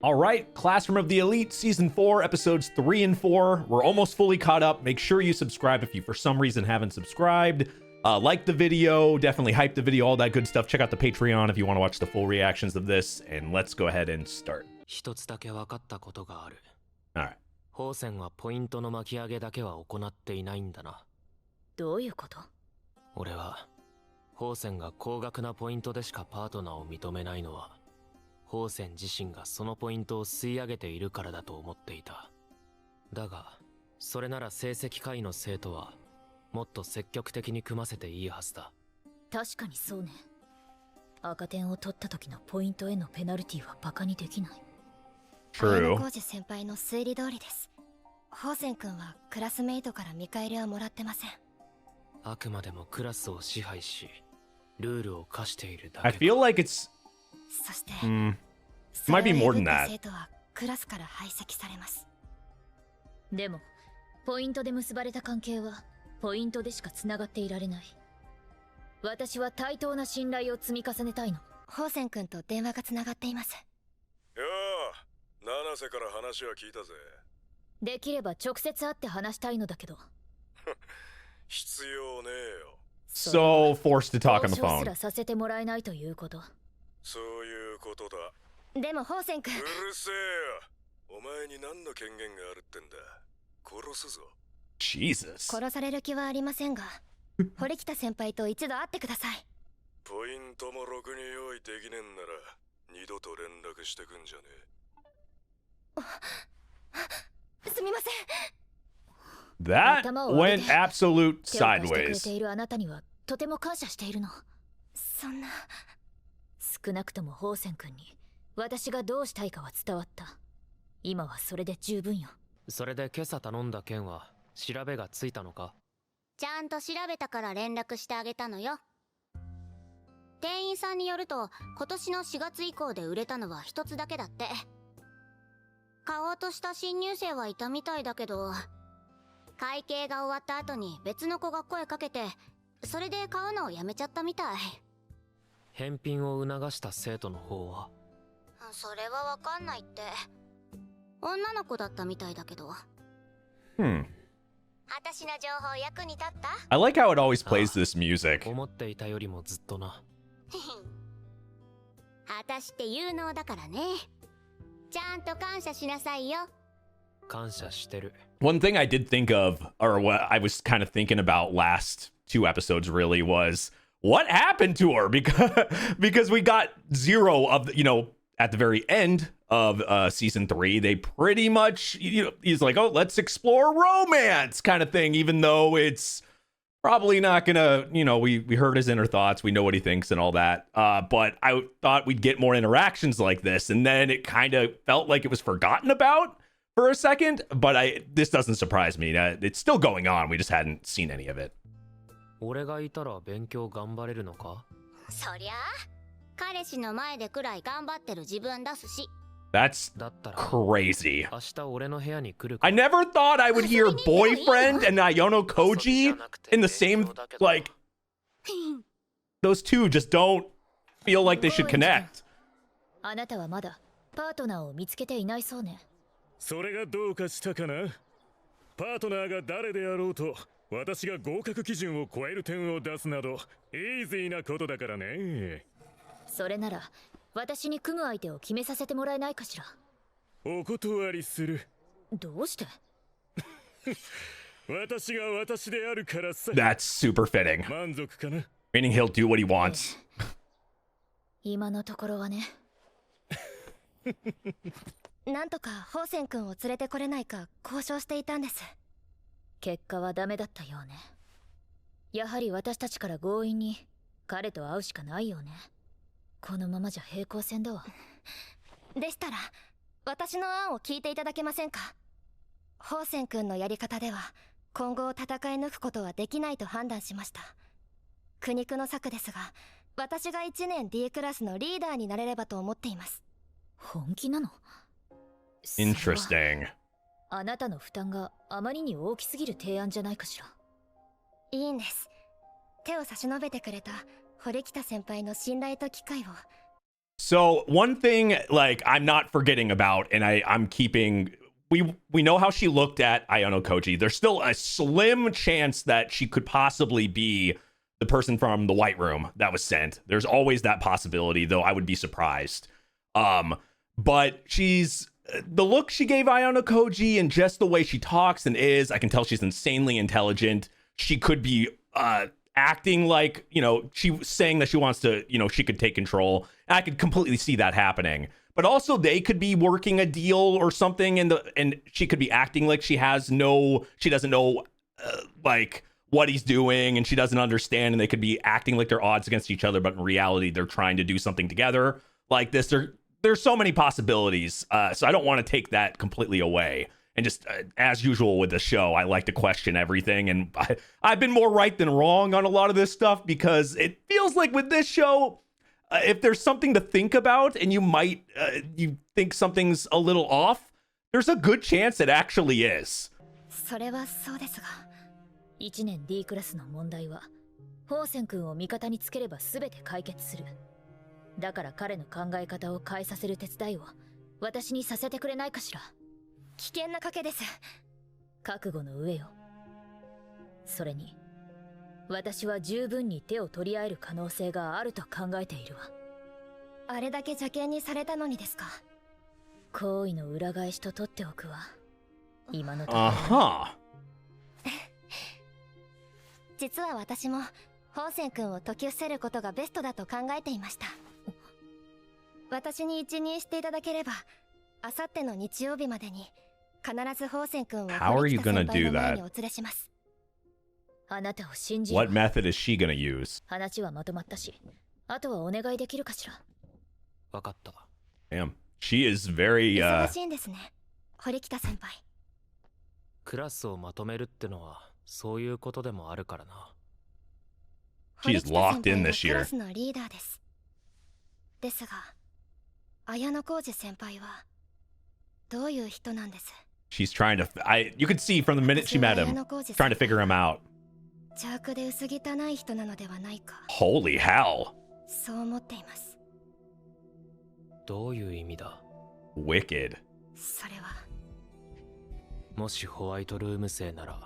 All right, Classroom of the Elite, Season 4, Episodes 3 and 4. We're almost fully caught up. Make sure you subscribe if you, for some reason, haven't subscribed. Like the video, definitely hype the video, all that good stuff. Check out the Patreon if you want to watch the full reactions of this. And let's go ahead and start. 一つだけ分かったことがある。All right. ホーセンはポイントの巻き上げだけは行っていないんだな。どういうこと？俺は、ホーセンが高額なポイントでしかパートナーを認めないのは、ホーセン自身がそのポイントを吸い上げているからだと思っていた。だが、それなら成績下位の生徒は、もっと積極的に組ませていいはずだ。確かにそうね。赤点を取った時のポイントへのペナルティはバカにできない。True. 浩二先輩の推理通りです。ホーセン君はクラスメイトから見返りはもらってません。あくまでもクラスを支配し、ルールを課しているだけ。I feel like it's... そして、might be more than それを破った that. 生徒はクラスから排斥されます。でも、ポイントで結ばれた関係は、ポイントでしかつながっていられない。私は対等な信頼を積み重ねたいの。ホーセン君と電話がつながっています。よう、七瀬から話は聞いたぜ。できれば直接会って話したいのだけど。必要ねえよ。So forced to talk on the 交渉 phone. すらさせてもらえないということ。そういうことだ。でもホーセン君、うるせえよ。お前に何の権限があるってんだ。殺すぞ。Jesus. 殺される気はありませんが、堀北先輩と一度会ってください。ポイントもろくに用意できねえんなら、二度と連絡してくんじゃねえ。すみません。That 頭を上げ went て absolute 手を貸してくれ sideways. ているあなたにはとても感謝しているの。そんな。少なくともホーセン君に私がどうしたいかは伝わった。今はそれで十分よ。それで今朝頼んだ件は調べがついたのか？ちゃんと調べたから連絡してあげたのよ。店員さんによると今年の4月以降で売れたのは一つだけだって。買おうとした新入生はいたみたいだけど、会計が終わった後に別の子が声かけて、それで買うのをやめちゃったみたい。返品を促した生徒の方は？それはわかんないって。女の子だったみたいだけど。私の情報役に立った？ I like how it always plays this music. 思っていたよりもずっとな。私って有能だからね。ちゃんと感謝しなさいよ。感謝してる。One thing I did think of, or what I was kind of thinking about last two episodes really was what happened to her because we got zero of the, at the very end of season 3, they pretty much, he's like, oh, let's explore romance kind of thing, even though it's probably not gonna, we heard his inner thoughts, we know what he thinks and all that, but I thought we'd get more interactions like this, and then it kind of felt like it was forgotten about for a second, but this doesn't surprise me. It's still going on, we just hadn't seen any of it. 俺がいたら勉強頑張れるのか？そりゃあ彼氏の前でくらい頑張ってる自分出すし。 That's だったら crazy. 明日俺の部屋に来るか？ I never thought I would hear boyfriend and AYANOKOJI in the same, like, those two just don't feel like they should connect. あなたはまだパートナーを見つけていないそうね。それがどうかしたかな？パートナーが誰であろうと私が合格基準を超える点を出すなどイージーなことだからね。それなら私に組む相手を決めさせてもらえないかしら。お断りする。どうして？私が私であるからさ。 That's super fitting. 満足かな？ Meaning he'll do what he wants. 今のところはね。なんとかホーセン君を連れてこれないか交渉していたんです。結果はダメだったようね。やはり私たちから強引に彼と会うしかないよね。このままじゃ平行線だわ。でしたら私の案を聞いていただけませんか？ホーセン君のやり方では今後を戦い抜くことはできないと判断しました。苦肉の策ですが、私が1年 D クラスのリーダーになれればと思っています。本気なの？ Interesting. あなたの負担があまりに大きすぎる提案じゃないかしら。いいんです。手を差し伸べてくれた堀北先輩の信頼と機会を So one thing, like, I'm not forgetting about, and I'm keeping. We know how she looked at AYANOKOJI. There's still a slim chance that she could possibly be the person from the White Room that was sent. There's always that possibility, though I would be surprised. But she's the look she gave AYANOKOJI and just the way she talks and is, I can tell she's insanely intelligent. She could be acting like, you know, she was saying that she wants to, you know, she could take control. And I could completely see that happening. But also they could be working a deal or something, and she could be acting like she doesn't know like what he's doing, and she doesn't understand, and they could be acting like they're odds against each other, but in reality they're trying to do something together like this. There's so many possibilities, so I don't want to take that completely away. And just as usual with the show, I like to question everything, and I've been more right than wrong on a lot of this stuff, because it feels like with this show, if there's something to think about and you think something's a little off, there's a good chance it actually is. それはそうですが、1年 D クラスの問題はホーセン君を味方につければ全て解決する。だから彼の考え方を変えさせる手伝いを私にさせてくれないかしら。危険な賭けです。覚悟の上よ。それに私は十分に手を取り合える可能性があると考えているわ。あれだけ邪険にされたのにですか。行為の裏返しと取っておくわ。今のところ。実は私もホーセン君を解き伏せることがベストだと考えていました。私に一任していただければ、あさっての日曜日までに必ずホーセン君を堀北先輩の前にお連れします。あなたを信じる。What method is she gonna use? 話はまとまったし、あとはお願いできるかしら。わかった。Damn, she is very 忙しいんですね、堀北先輩。クラスをまとめるってのはそういうことでもあるからな。She's locked in this クラ year. スのリーダーです。ですが、綾小路先輩はどういう人なんです？ She's trying to. You could see from the minute she met him, trying to figure him out. 邪悪で薄汚い人なのではないか。Holy hell! そう思っています。どういう意味だ？ Wicked. それは。もしホワイトルーム生なら、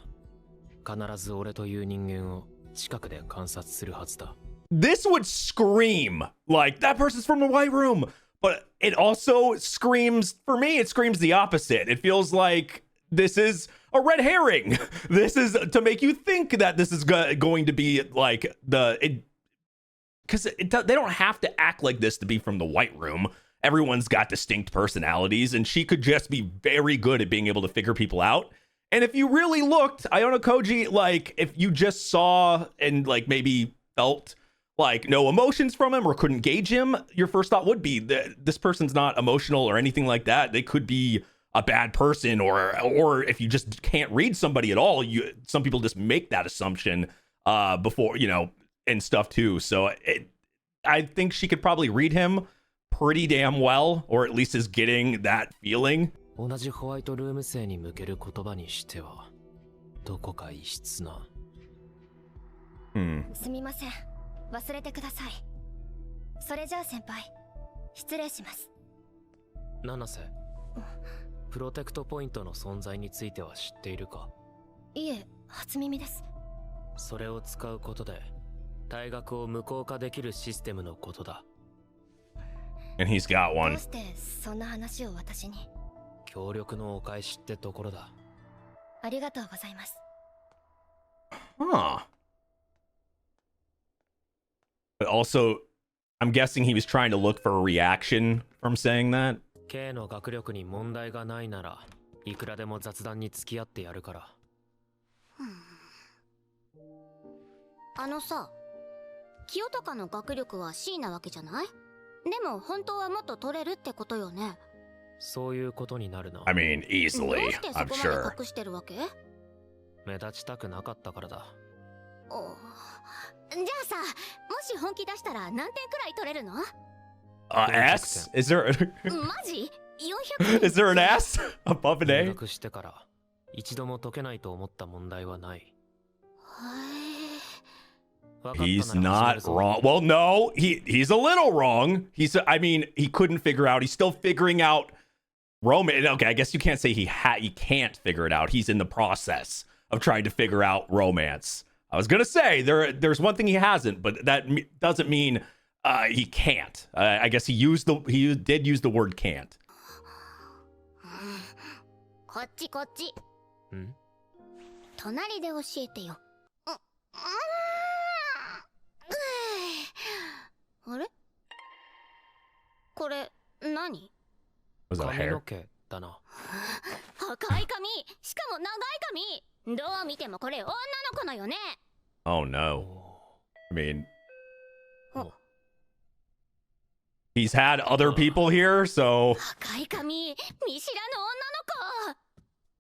必ず俺という人間を近くで観察するはずだ。This would scream like that person's from the White Room, but it also screams, for me, it screams the opposite. It feels like this is a red herring. This is to make you think that this is going to be like because they don't have to act like this to be from the White Room. Everyone's got distinct personalities, and she could just be very good at being able to figure people out. And if you really looked, AYANOKOJI, like if you just saw and like maybe felt like no emotions from him or couldn't gauge him, your first thought would be that this person's not emotional or anything like that. They could be a bad person, or if you just can't read somebody at all, some people just make that assumption before, you know, and stuff too. So I think she could probably read him pretty damn well, or at least is getting that feeling. 同じホワイトルーム生に向ける言葉にしてはどこか異質な。すみません、忘れてください。それじゃあ先輩、失礼します。七瀬、プロテクトポイントの存在については知っているか？いえ、初耳です。それを使うことで退学を無効化できるシステムのことだ。And he's got ど one. うしてそんな話を私に？協力のお返しってところだ。ありがとうございます。Huh. But also, I'm guessing he was trying to look for a reaction from saying that. K の学力に問題がないならいくらでも雑談に付き合ってやるから。あのさ、清高の学力は C なわけじゃない？でも本当はもっと取れるってことよね。そういうことになるな。I mean, どう easily, してそ I'm こ sure. まで隠してるわけ？目立ちたくなかったからだ。じゃあさ、もし本気出したら何点くらい取れるの？ S? Is there マジ？ 400 is there an S above an 入 A? 学してから一度も解けないと思った問題はない。He's not wrong. Well, no, he's a little wrong. I mean, he couldn't figure out. He's still figuring out romance. Okay, I guess you can't say he can't figure it out. He's in the process of trying to figure out romance. I was gonna say there's one thing he hasn't, but that doesn't mean he can't. I guess he did use the word can't. こっちこっち。隣で教えてよ。あれ？これ何？ Was that a 髪 hair? の毛だな。赤い髪、しかも長い髪。どう見てもこれ女の子のよね。Oh no. I mean, he's had other people here, so 赤い髪、見知らぬ女の子。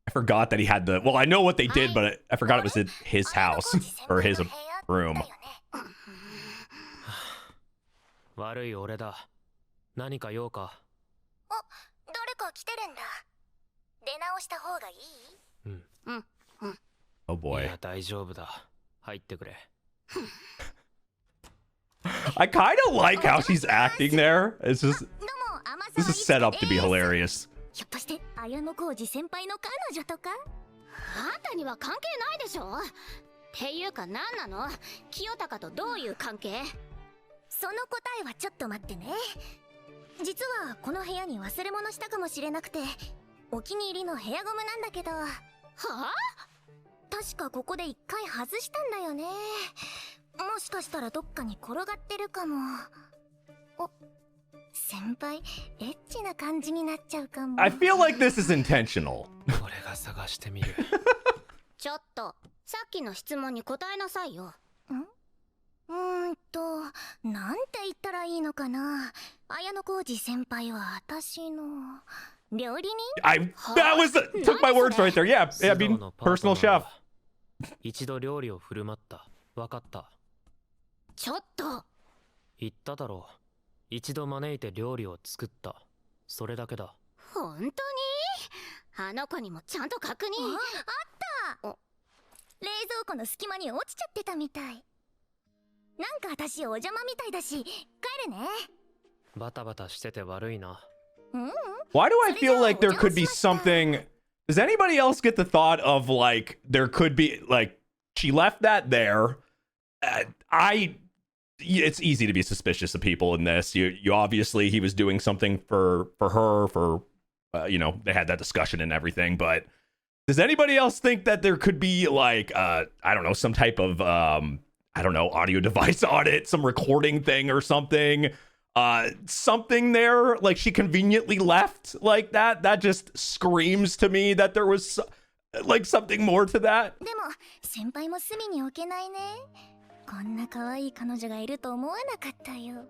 I forgot that he had the. Well, I know what they did, but I forgot it was in his house or his room. 悪い俺だ。何か用か。誰か来てるんだ。出直した方がいい？ Oh い boy. や大丈夫だ。入ってくれ。I kind of like how she's acting there. It's just どうも、天 this 沢 is set up to be です。 hilarious. ひょっとして綾小路先輩の彼女とか？あんたには関係ないでしょ。っていうか何なの？清高とどういう関係？その答えはちょっと待ってね。実はこの部屋に忘れ物したかもしれなくて、お気に入りのヘアゴムなんだけど。はあ？確かここで一回外したんだよね。もしかしたらどっかに転がってるかも。お、先輩エッチな感じになっちゃうかも。 I feel like this is intentional. 俺が探してみる。ちょっと、さっきの質問に答えなさいよ。なんて言ったらいいのかな。綾小路先輩は私の料理人？ Took my words right there. Yeah, I mean, personal chef. 一度料理を振る舞った。わかった。ちょっと。言っただろう。一度招いて料理を作った。それだけだ。本当に？あの子にもちゃんと確認。あった。冷蔵庫の隙間に落ちちゃってたみたい。なんか私お邪魔みたいだし、帰るね。バタバタしてて悪いな。Why do I feel like there could be something? Does anybody else get the thought of like there could be like she left that there? It's easy to be suspicious of people in this. You obviously he was doing something for her for you know, they had that discussion and everything, but does anybody else think that there could be like I don't know, some type of I don't know, audio device audit, some recording thing or something? Something there, like she conveniently left like that just screams to me that there was like something more to that. でも先輩も隅に置けないね。こんな可愛い彼女がいると思わなかったよ。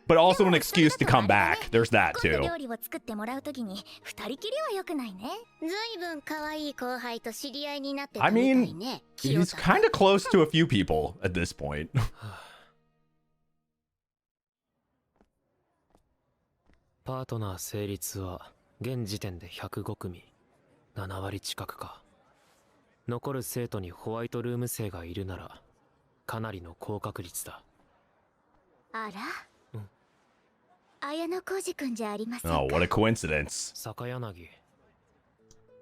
But also an excuse to come back. There's that 今度 too. 料理を作ってもらうときに二人きりは良くないね。ずいぶん可愛い後輩と知り合いになってた I みたい mean, ね。 he's kind of close to a few people at this point. パートナー成立は現時点で105組。7割近くか。残る生徒にホワイトルーム生がいるならかなりの高確率だ。あら、綾小路くんじゃありませんか。 Oh, what a coincidence. 坂柳。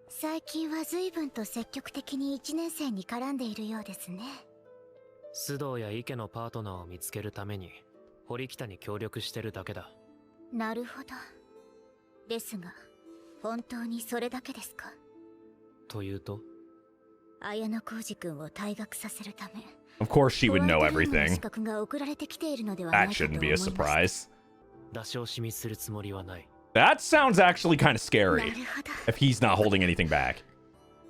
最近は随分と積極的に1年生に絡んでいるようですね。須藤や池のパートナーを見つけるために堀北に協力してるだけだ。なるほど。ですが本当にそれだけですか。というと、綾小路くんを退学させるため Of course she would know ホワイトルームの everything. 資格が送られてきているのではない That かと思 shouldn't い be a ました。 surprise. 出し惜しみするつもりはない。That sounds actually kind of な scary るほど。 if he's not holding anything back.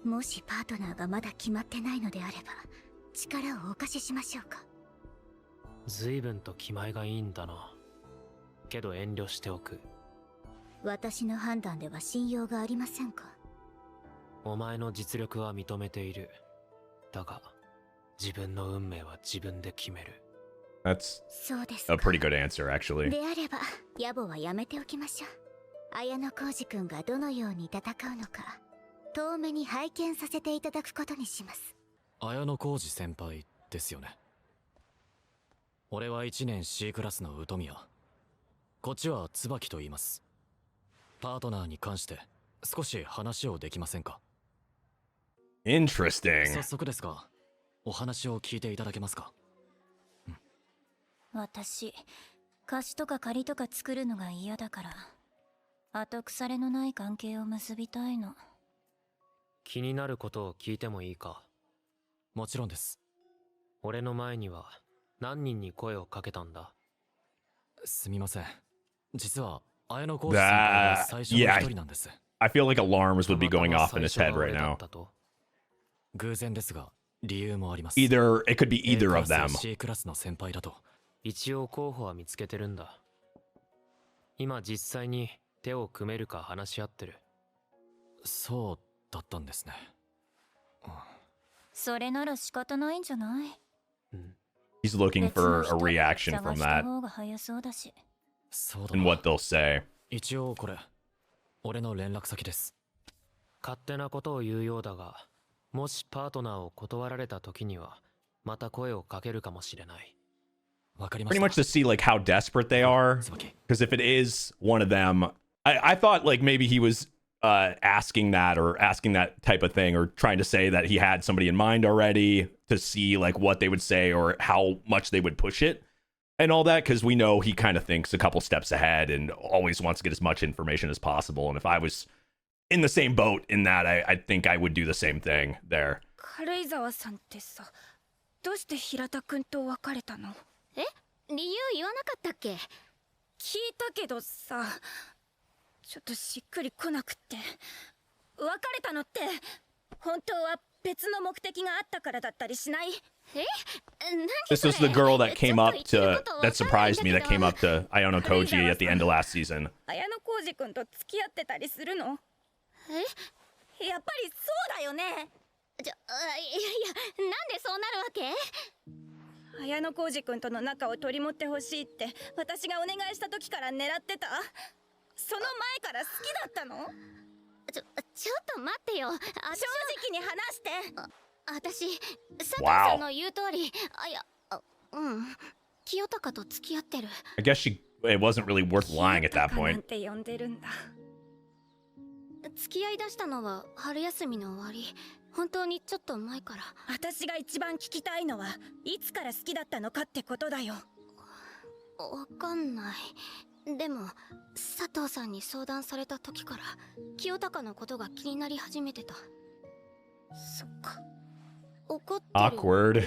もしパートナーがまだ決まってないのであれば力をお貸ししましょうか。随分と気前がいいんだな。けど遠慮しておく。私の判断では信用がありませんか。お前の実力は認めている。だが自分の運命は自分で決める。 That's そうですか。 a pretty good answer, actually. であれば野暮はやめておきましょう。綾小路くんがどのように戦うのか遠目に拝見させていただくことにします。綾小路先輩ですよね。俺は1年 C クラスの宇宮。こっちは椿と言います。パートナーに関して少し話をできませんか？ Interesting. 早速ですが、お話を聞いていただけますか？私、貸しとか借りとか作るのが嫌だから、後腐れのない関係を結びたいの。気になることを聞いてもいいか？もちろんです。俺の前には何人に声をかけたんだ？すみません。実は綾野浩二先輩が最初の一人なんです。I feel like alarms would be going off in his head right now. 偶然ですが、理由もあります。Either it could be either of them. C クラスの先輩だと。一応候補は見つけてるんだ。今実際に手を組めるか話し合ってる。そうだったんですね。それなら仕方ないんじゃない？ He's looking for a reaction from that そうだ and what they'll say. 一応これ、俺の連絡先です。勝手なことを言うようだが、もしパートナーを断られた時には、また声をかけるかもしれない。わかりました。 Pretty much to see like how desperate they are. Because if it is one of them, I thought like maybe he was asking that type of thing, or trying to say that he had somebody in mind already to see like what they would say or how much they would push it and all that, because we know he kind of thinks a couple steps ahead and always wants to get as much information as possible. And if I was in the same boat in that, I think I would do the same thing there. 軽井沢さんってさ、どうして平田くんと別れたの？え、理由言わなかったっけ？聞いたけどさ、ちょっとしっくりこなくって。別れたのって本当は別の目的があったからだったりしない？え？ This was the girl that came up to, that surprised me, that came up to AYANOKOJI at the end of last season. 綾小路くんと付き合ってたりするの？え？やっぱりそうだよね。いや、なんでそうなるわけ？綾小路くんとの仲を取り持ってほしいって私がお願いした時から狙ってた？その前から好きだったの？ちょっと待ってよ。正直に話して。私、佐藤さんの言う通り、清高と付き合ってる。I guess it wasn't really worth lying at that point. って呼んでるんだ。付き合い出したのは春休みの終わり。本当にちょっと前から。私が一番聞きたいのはいつから好きだったのかってことだよ。わかんない。でも佐藤さんに相談された時から清高のことが気になり始めてた。そっか。怒ってるよね。Awkward.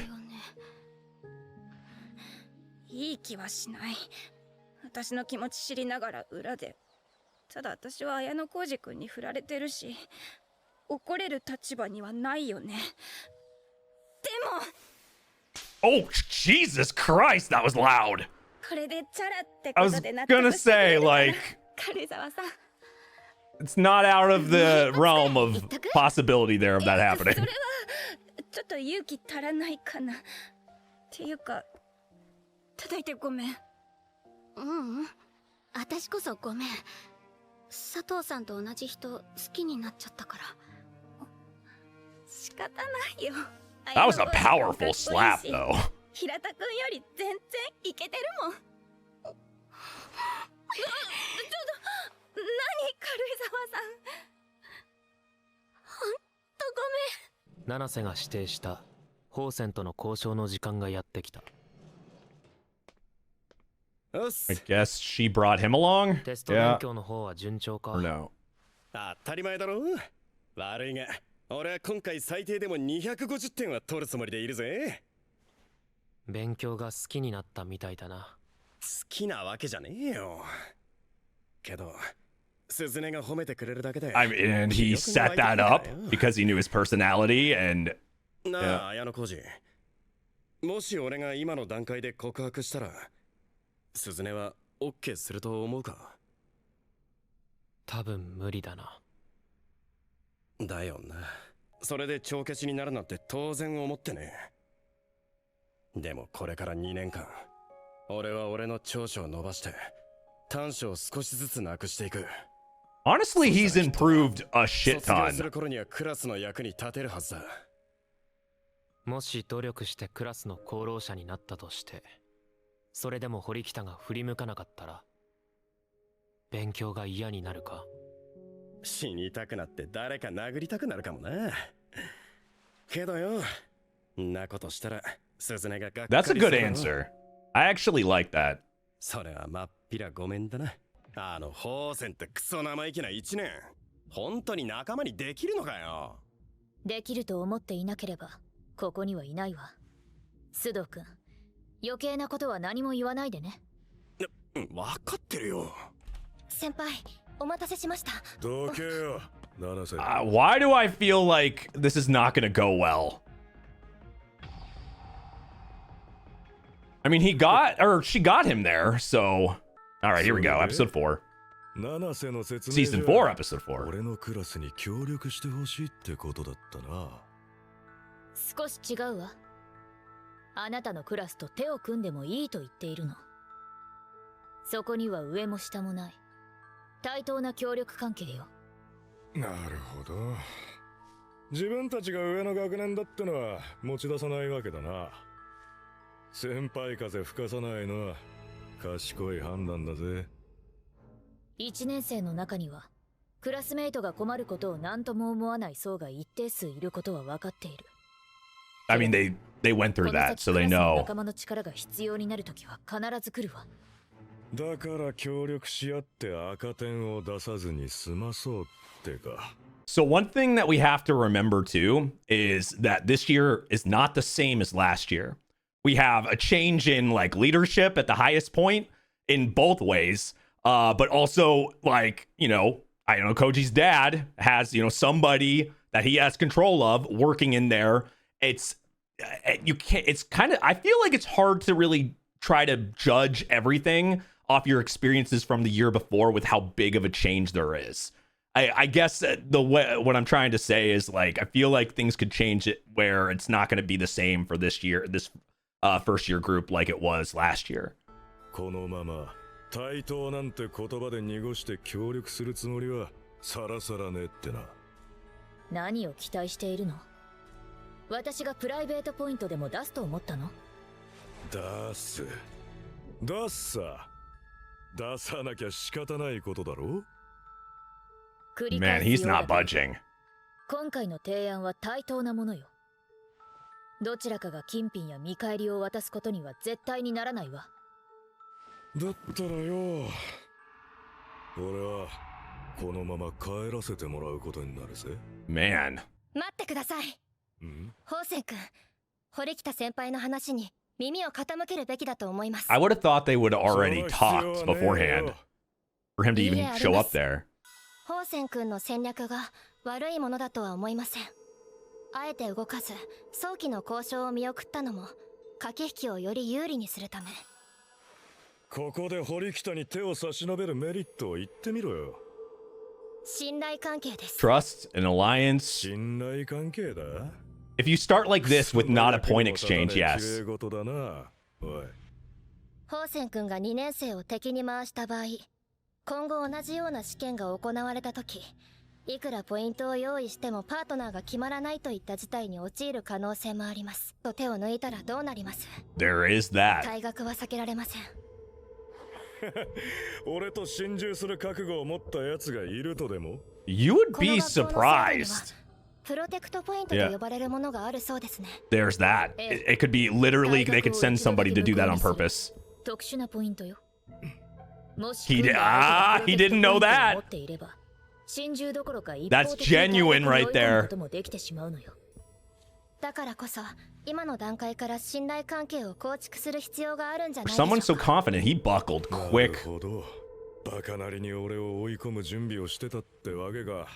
いい気はしない。私の気持ち知りながら裏で。ただ私は綾小路くんに振られてるし、怒れる立場にはないよね。でも Oh, Jesus Christ, that was loud. これでチャラって I こ was とで納 gonna 得してくれ say, るかな。 like, 軽井沢さん。 it's not out of the realm of possibility there of that そ happening. れはちょっと勇気足らないかな。っていうか、叩いてごめん。私こそごめん。佐藤さんと同じ人好きになっちゃったから。仕方ないよ。 That was a powerful slap, though. 平田くんより全然イケてるもん。ちょっと何、軽井沢さん。ほんとごめん。七瀬が指定したHOSENとの交渉の時間がやってきた。I guess she brought him along? テスト勉強の方は順調か？ Or no? 当たり前だろ。悪いが俺は今回最低でも250点は取るつもりでいるぜ。勉強が好きになったみたいだな。好きなわけじゃねえよ。けど鈴音が褒めてくれるだけで。I mean, and he set that up because he knew his personality and なあ、綾小路。もし俺が今の段階で告白したら鈴音は OK すると思うか？多分無理だな。だよな。それで帳消しになるなんて当然思ってね。でもこれから2年間俺は俺の長所を伸ばして短所を少しずつなくしていく。 honestly, he's improved a shit 卒業す ton. る頃にはクラスの役に立てるはずだ。もし努力してクラスの功労者になったとして、それでも堀北が振り向かなかったら勉強が嫌になるか？死にたくなって誰か殴りたくなるかもな。けどよ、んなことしたら鈴音ががっかり That's a す good るだろ。 answer. I actually like that. それはまっぴらごめんだな。ホーセンってクソ生意気な1年。本当に仲間にできるのかよ。できると思っていなければここにはいないわ。須藤君、余計なことは何も言わないでね。分かってるよ。先輩、お待たせしました。どけよ、七瀬。Why do I feel like this is not gonna go well? I mean, she got him there, so... Alright, here we go, episode 4. 七瀬の説明 Season 4, episode 4. 俺のクラスに協力してほしいってことだったな。少し違うわ。あなたのクラスと手を組んでもいいと言っているの。そこには上も下もない対等な協力関係よ。なるほど。自分たちが上の学年だってのは持ち出さないわけだな。先輩風吹かさないのは賢い判断だぜ。1年生の中にはクラスメイトが困ることを何とも思わない層が一定数いることは分かっている。 I mean, they went through that, so they この先クラスの know. 仲間の力が必要になるときは必ず来るわ。だから協力し合って赤点を出さずに済まそうってか。 So one thing that we have to remember too is that this year is not the same as last year. We have a change in like leadership at the highest point in both ways. But also, like, Koji's dad has, somebody that he has control of working in there. It's kind of, I feel like it's hard to really try to judge everything off your experiences from the year before with how big of a change there is. I guess what I'm trying to say is, like, I feel like things could change it where it's not going to be the same for this year, this first year group like it was last year. このまま対等なんて言葉で濁して協力するつもりはさらさらねってな。何を期待しているの？私がプライベートポイントでも出すと思ったの？出すさ。出さなきゃ仕方ないことだろ。Man, he's not budging. 今回の提案は対等なものよ。どちらかが金品や見返りを渡すことには絶対にならないわ。だったらよ、俺はこのまま帰らせてもらうことになるぜ。 Man. 待ってください。ホーセン君、堀北先輩の話に耳を傾けるべきだと思います。 I would have thought they would have already talked beforehand for him to even show up there. ホーセン君の戦略が悪いものだとは思いません。あえて動かず早期の交渉を見送ったのも駆け引きをより有利にするため。ここで堀北に手を差し伸べるメリットを言ってみろよ。信頼関係です。 Trust, an alliance. 信頼関係だ。 If you start like this with not a point exchange, yes. ホーセン君が2年生を敵に回した場合、今後同じような試験が行われた時、いくらポイントを用意してもパートナーが決まらないといった事態に陥る可能性もあります。と手を抜いたらどうなります？ There is that. 退学は避けられません。俺と心中する覚悟を持ったやつがいるとでも？ You would be surprised. プロテクトポイントと呼ばれるものがあるそうですね。 There's that. It could be literally, they could send somebody to do that on purpose. 特殊なポイントよ。もし He didn't know that. 持っていれば、心中どころか一 That's 方的に genuine right 追い込む there. こともできてしまうのよ。だからこそ今の段階から信頼関係を構築する必要があるんじゃ For ないで someone しょ so うか。 confident, he buckled な quick. るほど。バカなりに俺を追い込む準備をしてたってわけか。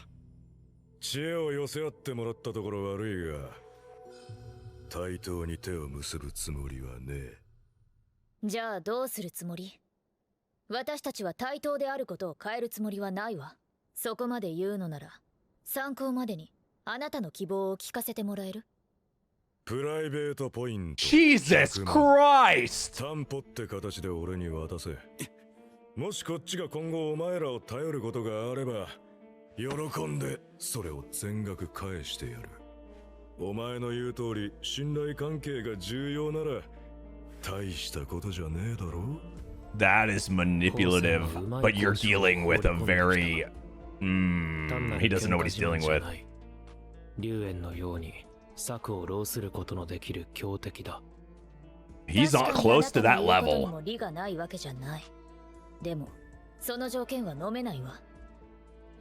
知恵を寄せ合ってもらったところ悪いが、対等に手を結ぶつもりはね。じゃあどうするつもり？私たちは対等であることを変えるつもりはないわ。そこまで言うのなら、参考までにあなたの希望を聞かせてもらえる？プライベートポイント。 Jesus Christ! 担保って形で俺に渡せ。もしこっちが今後お前らを頼ることがあれば、喜んでそれを全額返してやる。お前の言う通り信頼関係が重要なら大したことじゃねえだろ。 That is manipulative, but you're dealing with a very he doesn't know what he's dealing with. 龍炎のように策を浪することのできる強敵だ。 He's not close to that level. 利がないわけじゃない。でもその条件は飲めないわ。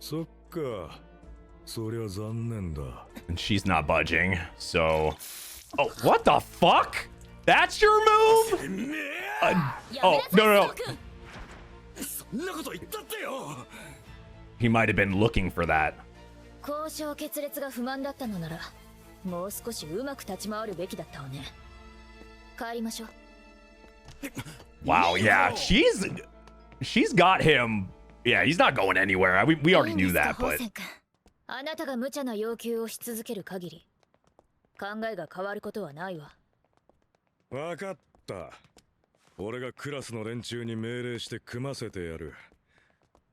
そっか。そりゃ残念だ。 And she's not budging, so... Oh, what the fuck? That's your move? Oh, no. そんなこと言ったってよ。 He might have been looking for that. 交渉決裂が不満だったのなら、もう少しうまく立ち回るべきだったわね。帰りましょう。 Wow, yeah, she's got him. Yeah, he's not going anywhere. We already knew that, but... あなたが無茶な要求をし続ける限り、考えが変わることはないわ。わかった。俺がクラスの連中に命令して組ませてやる。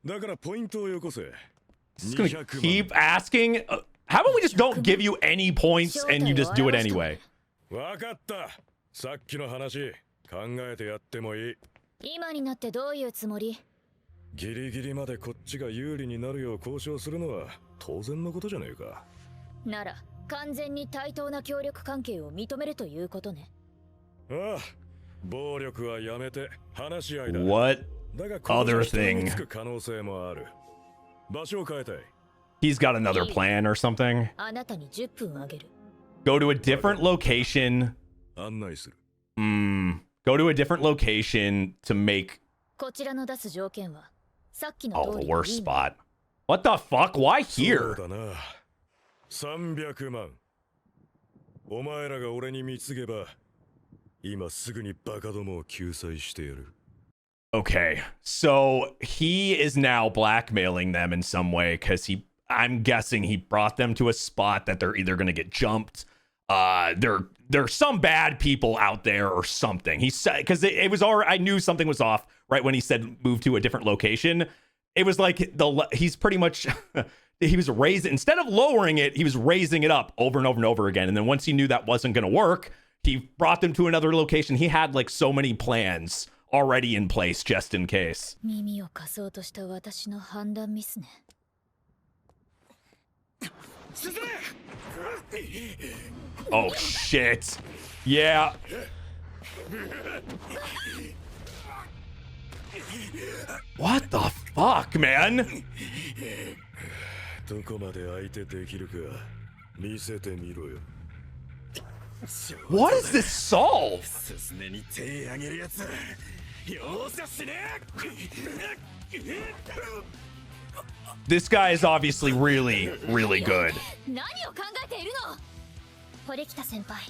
だからポイントをよこせ。 Just gonna keep asking. How about we just don't give you any points and you just do it anyway? わかった。さっきの話考えてやってもいい。今になってどういうつもり？ギリギリまでこっちが有利になるよう交渉するのは当然のことじゃねえか。なら完全に対等な協力関係を認めるということね。ああ、暴力はやめて話し合いだ。 What だが other thing? 可能性もある。場所を変えたい。 He's got another plan or something. あなたに10分あげる。 Go to a different location. 案内する。Go to a different location to make... こちらの出す条件はさっきの Oh, 通 the り。 worst spot. What the fuck? Why そう here? だな。300万。お前らが俺に貢げば、今すぐにバカどもを救済してやる。 Okay, so he is now blackmailing them in some way because I'm guessing he brought them to a spot that they're either going to get jumped. There's some bad people out there or something. He said, because it was already, I knew something was off right when he said move to a different location. It was like he's pretty much, he was raising, instead of lowering it, he was raising it up over and over and over again. And then once he knew that wasn't going to work, he brought them to another location. He had like so many plans already in place just in case. 耳を貸そうとした私の判断ミスね。 Oh shit. Yeah. What the fuck, man? どこまで相手できるか見せてみろよ。 What is this solve? すねに手あげるやつ。容赦しねえ。 This guy is obviously really, really good. 何を考えているの？堀北先輩、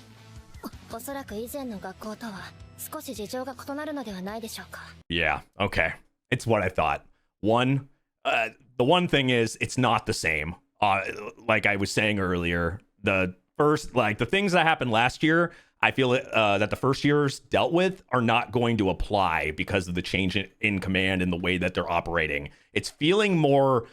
おそらく以前の学校とは少し事情が異なるのではないでしょうか。 Yeah, okay. It's what I thought. The one thing is, it's not the same. Like I was saying earlier, the things that happened last year, I feel that the first years dealt with are not going to apply because of the change in command and the way that they're operating. It's feeling more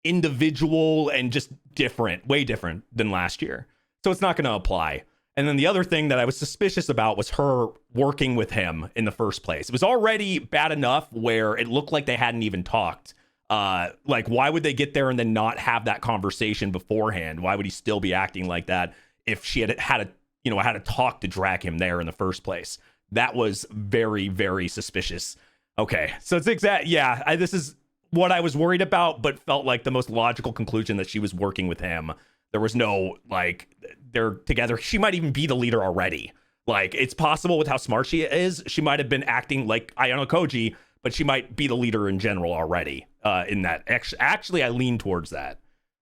individual and just different, way different than last year. So it's not going to apply. And then the other thing that I was suspicious about was her working with him in the first place. It was already bad enough where it looked like they hadn't even talked. Like, why would they get there and then not have that conversation beforehand? Why would he still be acting like that if she had to talk to drag him there in the first place? That was very, very suspicious. Okay, so it's this is what I was worried about, but felt like the most logical conclusion that she was working with him. There was no, like, they're together. She might even be the leader already. Like, it's possible with how smart she is. She might have been acting like AYANOKOJI, but she might be the leader in general already in that. Actually, I lean towards that.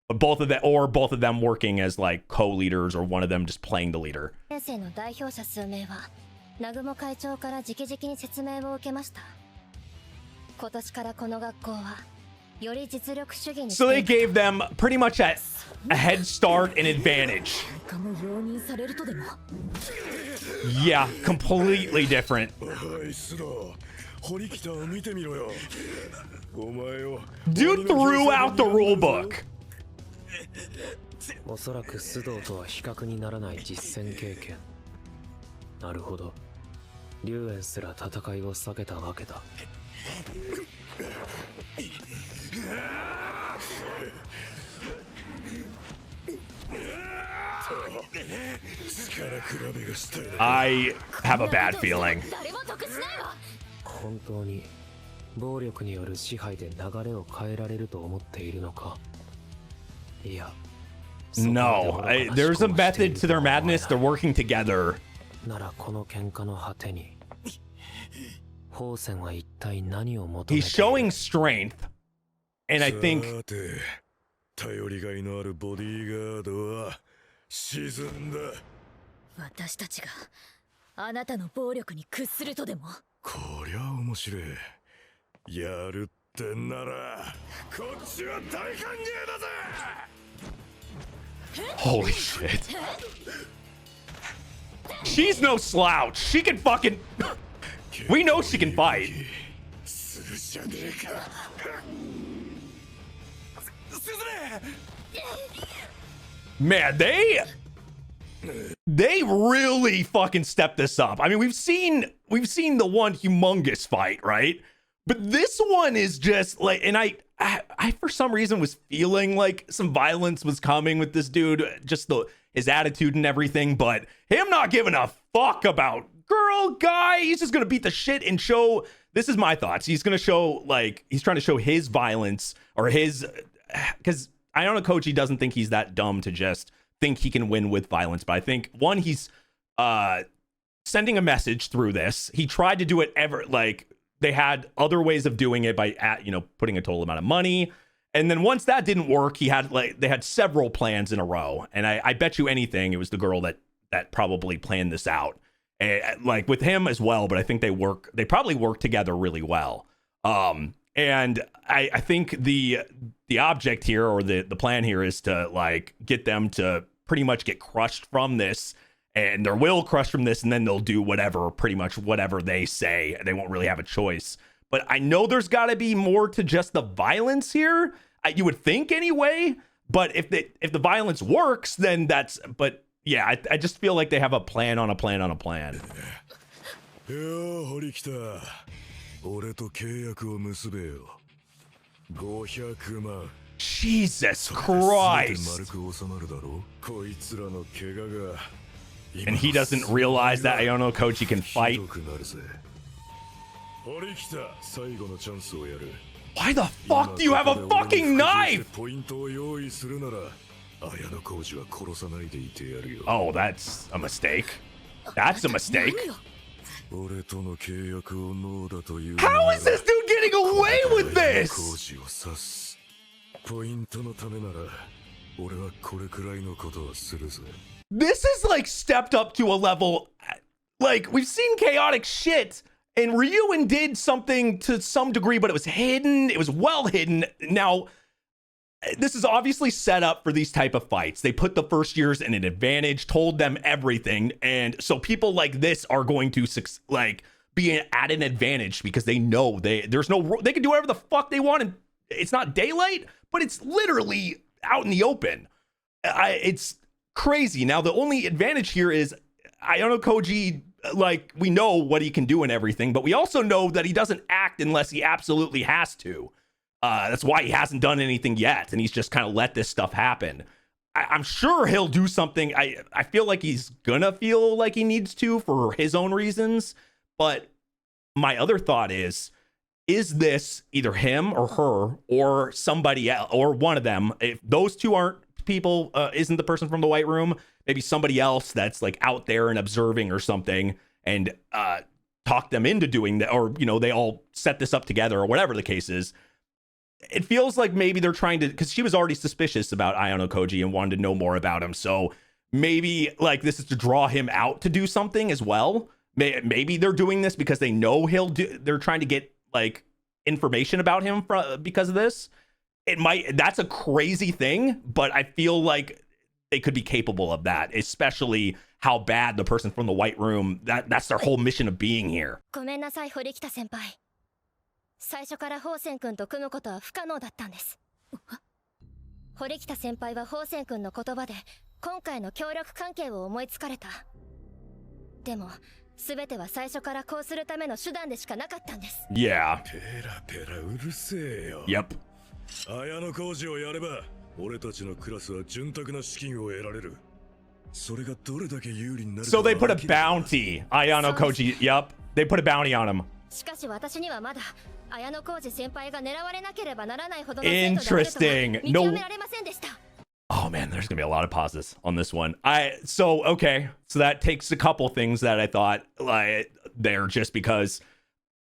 But both of them working as, like, co-leaders or one of them just playing the leader. 先生の代表者数名は南雲会長から直々に説明を受けました。今年からこの学校はより実力主義に So they gave them pretty much a head start and advantage. Yeah, completely different. Dude threw out the rule book. おそらく須藤とは比較にならない実戦経験。なるほど。龍炎すら戦いを避けたわけだ。I have a bad feeling. 本当に暴力による支配で流れを変えられると思っているのか。いや。No, there's a method to their madness. They're working together. ならこの喧嘩の果てに、ホーセンは一体何を求めている？ He's showing strength, and I think 頼りがいのあるボディーガードは沈んだ。私たちがあなたの暴力に屈するとでも？こりゃ面白い。やるってんならこっちは大歓迎だぜ。Holy shit. She's no slouch. She can fucking... We know she can fight. Man, they really fucking stepped this up. I mean, we've seen the one humongous fight, right? But this one is just like, and I for some reason was feeling like some violence was coming with this dude, just his attitude and everything, but him not giving a fuck about girl, guy, he's just gonna beat the shit and show, this is my thoughts, he's gonna show, like, he's trying to show his violence, or his, because AYANOKOJI doesn't think he's that dumb to just think he can win with violence, but I think, one, he's sending a message through this. He tried to do it they had other ways of doing it by, putting a total amount of money. And then once that didn't work, they had several plans in a row. And I bet you anything, it was the girl that probably planned this out. Like with him as well, but I think they probably work together really well. And I think the object here, or the plan here, is to like get them to pretty much get crushed from this. And their will crushed from this, and then they'll do pretty much whatever they say. They won't really have a choice. But I know there's got to be more to just the violence here. You would think anyway. But if the violence works, then that's. But yeah, I just feel like they have a plan on a plan on a plan. Jesus Christ. And he doesn't realize that AYANOKOJI can fight. Why the fuck do you have a fucking knife? Oh, that's a mistake. That's a mistake. How is this dude getting away with this? This is like stepped up to a level, like we've seen chaotic shit, and Ryuen did something to some degree, but it was hidden. It was well hidden. Now, this is obviously set up for these type of fights. They put the first years in an advantage, told them everything, and so people like this are going to be at an advantage because they know they can do whatever the fuck they want, and it's not daylight, but it's literally out in the open. It's crazy. Now, the only advantage here is AYANOKOJI, like, we know what he can do and everything, but we also know that he doesn't act unless he absolutely has to. That's why he hasn't done anything yet, and he's just kind of let this stuff happen. I'm sure he'll do something. I feel like he's gonna feel like he needs to for his own reasons, but my other thought is this either him or her or somebody else, or one of them? If those two aren't people, isn't the person from the White Room, maybe somebody else that's like out there and observing or something, and talk them into doing that, or they all set this up together, or whatever the case is. It feels like maybe they're trying to, because she was already suspicious about AYANOKOJI and wanted to know more about him, so maybe like this is to draw him out to do something as well. Maybe they're doing this because they know they're trying to get like information about him because of this. That's a crazy thing, but I feel like they could be capable of that, especially how bad the person from the White Room, that's their whole mission of being here. ごめんなさい、堀北先輩。最初からホーセン君と組むことは不可能だったんです。堀北先輩はホウセン君の言葉で今回の協力関係を思いつかれた。でも全ては最初からこうするための手段でしかなかったんです。Yeah. ペラペラうるせえよ。Yep. 綾小路をやれば俺たちのクラスは潤沢な資金を得られる。それがどれだけ有利になるか。 So they put a bounty. AYANOKOJI. Yep. They put a bounty on him. しかし私にはまだ綾小路先輩が狙われなければならないほどの生徒であるとは見極められませんでした。 Oh man, there's gonna be a lot of pauses on this one. So that takes a couple things that I thought like there just because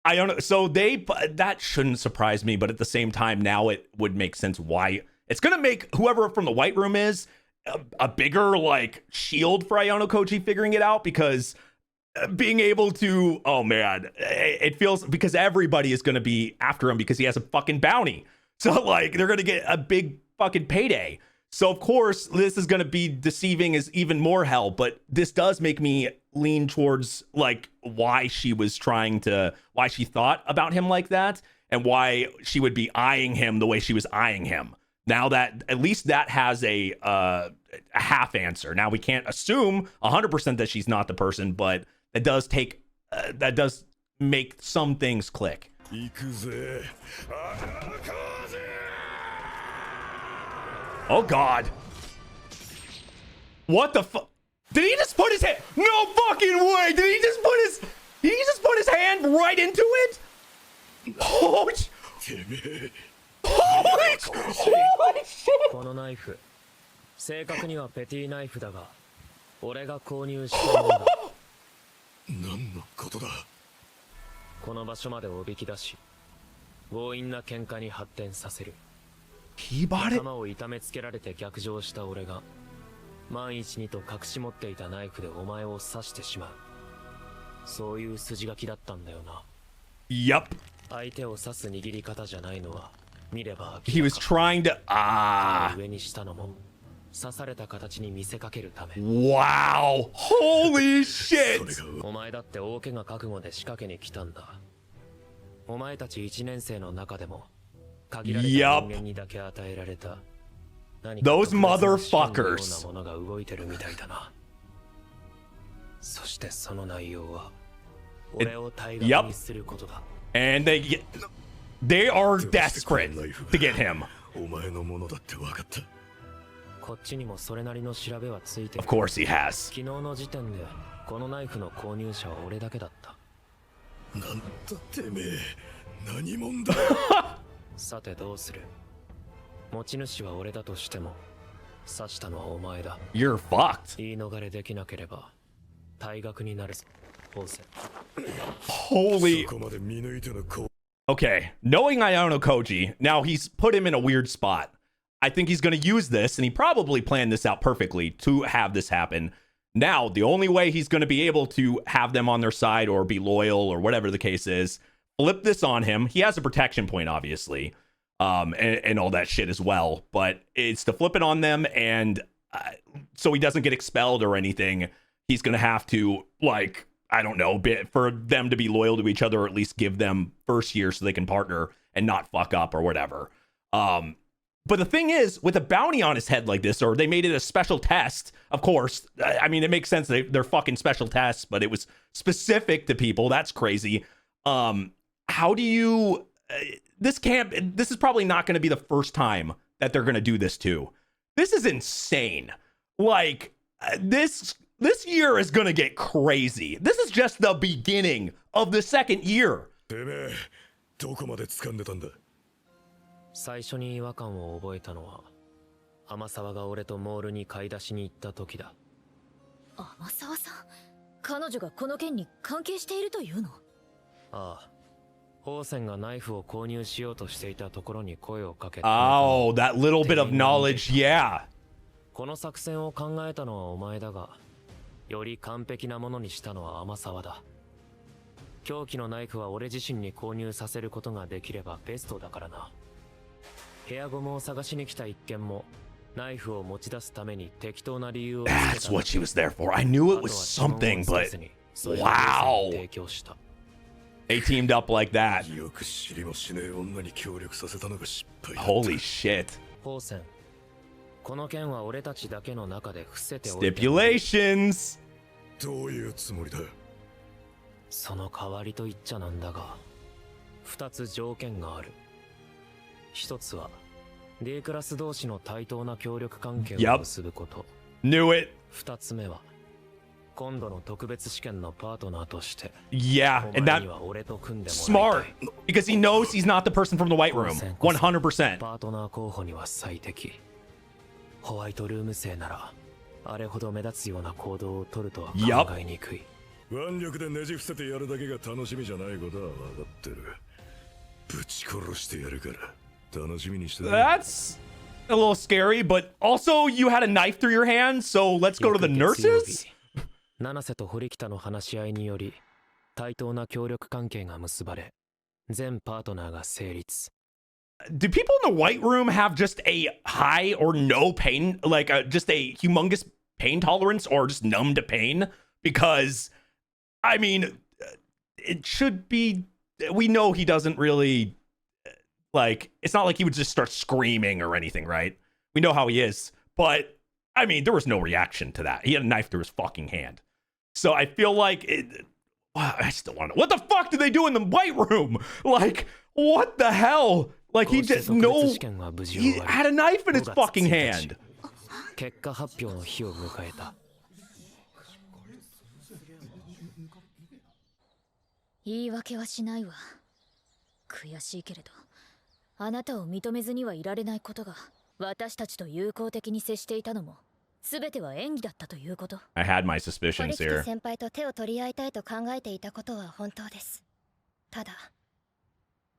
I don't know. So that shouldn't surprise me, but at the same time, now it would make sense why it's gonna make whoever from the White Room is a bigger like shield for AYANOKOJI figuring it out, because being able to, oh man, it feels because everybody is gonna be after him because he has a fucking bounty. So like they're gonna get a big fucking payday. So of course this is gonna be deceiving as even more hell, but this does make me lean towards like why she thought about him like that and why she would be eyeing him the way she was eyeing him. Now that at least that has a half answer. Now we can't assume 100% that she's not the person, but that does make some things click. Oh God. What the fuck? Did he just put his hand? No fucking way. Did he just put his hand right into it? Oh, holy shit. このナイフ、正確にはペティナイフだが、俺が購入したものだ。何のことだ。この場所までおびき出し、強引な喧嘩に発展させる。He bought it? 頭を痛めつけられて逆上した俺が、万一にと隠し持っていたナイフでお前を刺してしまう。そういう筋書きだったんだよな。Yup. 相手を刺す握り方じゃないのは見れば。He was trying to 上にしたのも刺された形に見せかけるため。Wow. Holy shit. お前だって大怪我覚悟で仕掛けに来たんだ。お前たち1年生の中でも限られた人間にだけ与えられた。Those motherfuckers. ものが動いてるみたいだな。そしてその内容は俺を対岸にすることだ。And they are desperate to get him. お前のものだって分かった。こっちにもそれなりの調べはついてる。Of course he has. 昨日の時点でこのナイフの購入者は俺だけだった。なんだてめえ、何者だ。さてどうする。持ち主は俺だとしても刺したのはお前だ。 You're fucked. 言い逃れできなければ退学になるぞ。Holy. Okay, knowing AYANOKOJI, now he's put him in a weird spot. I think he's going to use this, and he probably planned this out perfectly to have this happen. Now, the only way he's going to be able to have them on their side or be loyal or whatever the case is, flip this on him. He has a protection point, obviously, and all that shit as well. But it's to flip it on them, and so he doesn't get expelled or anything. He's going to have to, like, I don't know, for them to be loyal to each other, or at least give them first year so they can partner and not fuck up or whatever. But the thing is, with a bounty on his head like this, or they made it a special test, of course, I mean, it makes sense. They're fucking special tests, but it was specific to people. That's crazy. How do you, this is probably not going to be the first time that they're going to do this too. This is insane. Like, this year is going to get crazy. This is just the beginning of the second year. どこまで掴んでたんだ。最初に違和感を覚えたのは天沢が俺とモールに買い出しに行った時だ。天沢さん、彼女がこの件に関係しているというの？ああ、ホーセンがナイフを購入しようとしていたところに声をかけて。Oh, that little bit of knowledge, yeah. この作戦を考えたのはお前だが、より完璧なものにしたのは天沢だ。凶器のナイフは俺自身に購入させることができればベストだからな。部屋ゴムを探しに来た一件もナイフを持ち出すために適当な理由をつけた。 That's what she was there for. I knew it was something, but wow. They teamed up like that. よく知りもしねえ女に協力させたのが失敗だった。 Holy shit. ホーセン、この件は俺たちだけの中で伏せておいて。Stipulations. どういうつもりだ？その代わりと言っちゃなんだが、2つ条件がある。1つは D クラス同士の対等な協力関係を結ぶこと。Knew it. 2つ目は今度の特別試験のパートナーとして。 Yeah, and that smart because he knows he's not the person from the white room. 100%. パートナー候補には最適。ホワイトルーム生ならあれほど目立つような行動を取るとは考えにくい。腕力でねじ伏せてやるだけが楽しみじゃないことは分かってる。ぶち殺してやるから楽しみにしてる。 That's a little scary, but also you had a knife through your hand, so let's go to the nurses? 七瀬と堀北の話し合いにより対等な協力関係が結ばれ、全パートナーが成立。Do people in the white room have just a high or no pain, like just a humongous pain tolerance, or just numb to pain? Because, I mean, it should be, we know he doesn't really, like, it's not like he would just start screaming or anything, right? We know how he is. But, I mean, there was no reaction to that. He had a knife through his fucking hand. So I feel like, I still want to know. What the fuck did they do in the white room? Like, what the hell? Like he just he had a knife in his fucking hand. 結果発表の日を迎えた。言い訳はしないわ。悔しいけれど、あなたを認めずにはいられないことが、私たちと友好的に接していたのも、すべては演技だったということ。I had my suspicions here. 先輩と手を取り合いたいと考えていたことは本当です。ただ、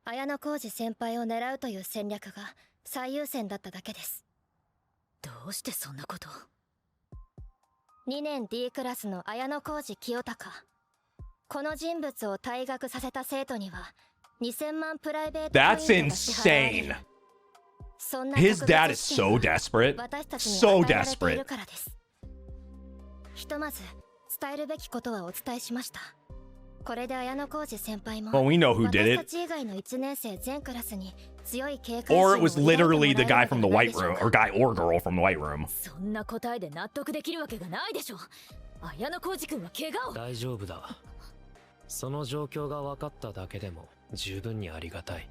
綾小路先輩を狙うという戦略が最優先だっただけです。どうしてそんなこと？ 2年 D クラスの綾小路清隆。この人物を退学させた生徒には2000万プライベートポイントが支払われる。That's insane. His dad is so desperate. So desperate. ひとまず伝えるべきことはお伝えしました。これで綾小路先輩も Well, we know who did it. 私たち以外の1年生全クラスに強い警戒 Or it was literally the guy from the white room, or guy or girl from the white room. そんな答えで納得できるわけがないでしょ。綾小路君は怪我を。大丈夫だ。その状況が分かっただけでも十分にありがたい。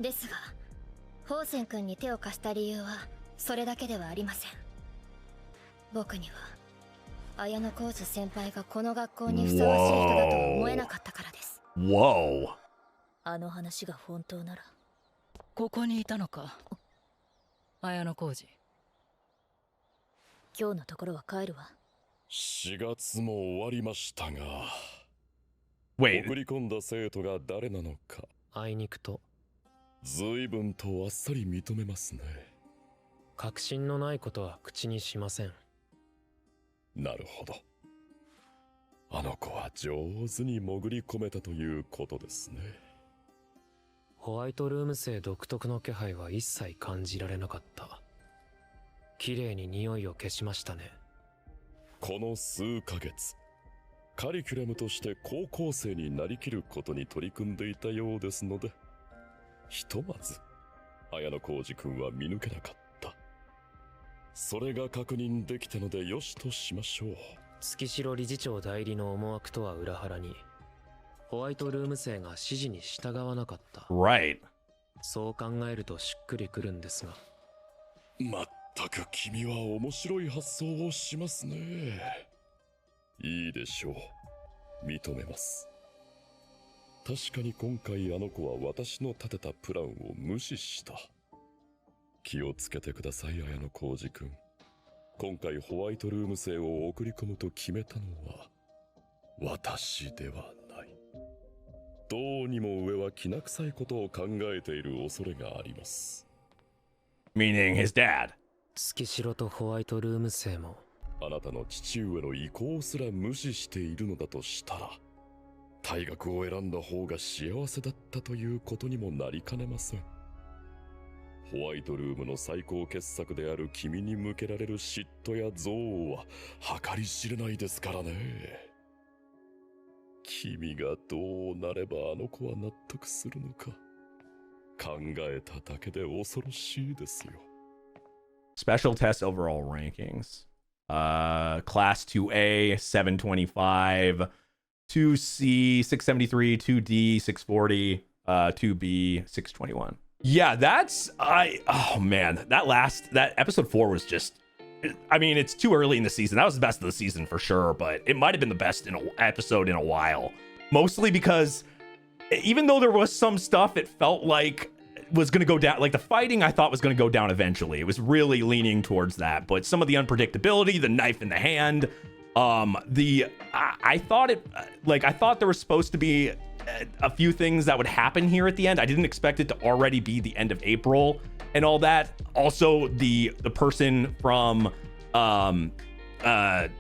ですが、ホーセン君に手を貸した理由はそれだけではありません。僕には綾小路先輩がこの学校にふさわしい人だとは思えなかったからです。Whoa. あの話が本当なら。ここにいたのか、綾小路。今日のところは帰るわ。4月も終わりましたが、Wait. 送り込んだ生徒が誰なのか、あいにくと随分とあっさり認めますね。確信のないことは口にしません。なるほど。あの子は上手に潜り込めたということですね。ホワイトルーム生独特の気配は一切感じられなかった。綺麗に匂いを消しましたね。この数ヶ月、カリキュラムとして高校生になりきることに取り組んでいたようですので、ひとまず綾小路君は見抜けなかった。それが確認できたのでよしとしましょう。月城理事長代理の思惑とは裏腹に、ホワイトルーム生が指示に従わなかった。Right. そう考えるとしっくりくるんですが。まったく君は面白い発想をしますね。いいでしょう。認めます。確かに今回あの子は私の立てたプランを無視した。気をつけてください、綾小路君。今回ホワイトルーム生を送り込むと決めたのは私ではない。どうにも上はきな臭いことを考えている恐れがあります。Meaning his dad. 月城とホワイトルーム生もあなたの父上の意向すら無視しているのだとしたら、退学を選んだ方が幸せだったということにもなりかねません。ホワイトルームの最高傑作である君に向けられる嫉妬や憎悪は計り知れないですからね。君がどうなればあの子は納得するのか、考えただけで恐ろしいですよ。Special test overall rankings. Class 2A 725, 2C 673, 2D 640, 2B 621. Yeah, that's oh man, that episode 4 was just, I mean, it's too early in the season. That was the best of the season for sure, but it might have been the best episode in a while. Mostly because even though there was some stuff it felt like was going to go down, like the fighting I thought was going to go down eventually. It was really leaning towards that, but some of the unpredictability, the knife in the hand, I thought there was supposed to be a few things that would happen here at the end. I didn't expect it to already be the end of April and all that. Also, the person from the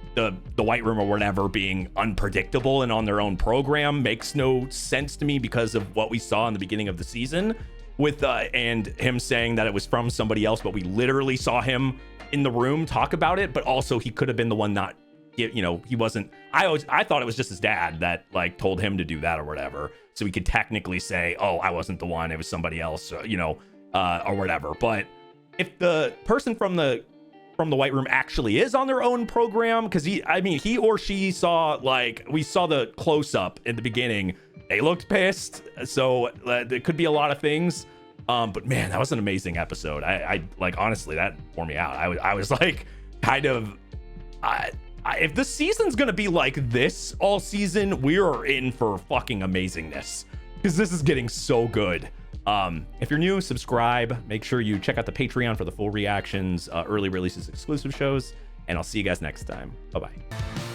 White Room or whatever being unpredictable and on their own program makes no sense to me because of what we saw in the beginning of the season with and him saying that it was from somebody else, but we literally saw him in the room talk about it. But also he could have been the one not, you know, he wasn't. I thought it was just his dad that like told him to do that or whatever, so we could technically say, oh, I wasn't the one, it was somebody else, you know, or whatever. But if the person from the White Room actually is on their own program, because he or she saw, like, we saw the close-up in the beginning, they looked pissed, so there could be a lot of things. But man, that was an amazing episode. I like, honestly, that wore me out. I was like, kind of, if the season's gonna be like this all season, we are in for fucking amazingness, because this is getting so good. If you're new, subscribe. Make sure you check out the Patreon for the full reactions, early releases, exclusive shows, and I'll see you guys next time. Bye-bye.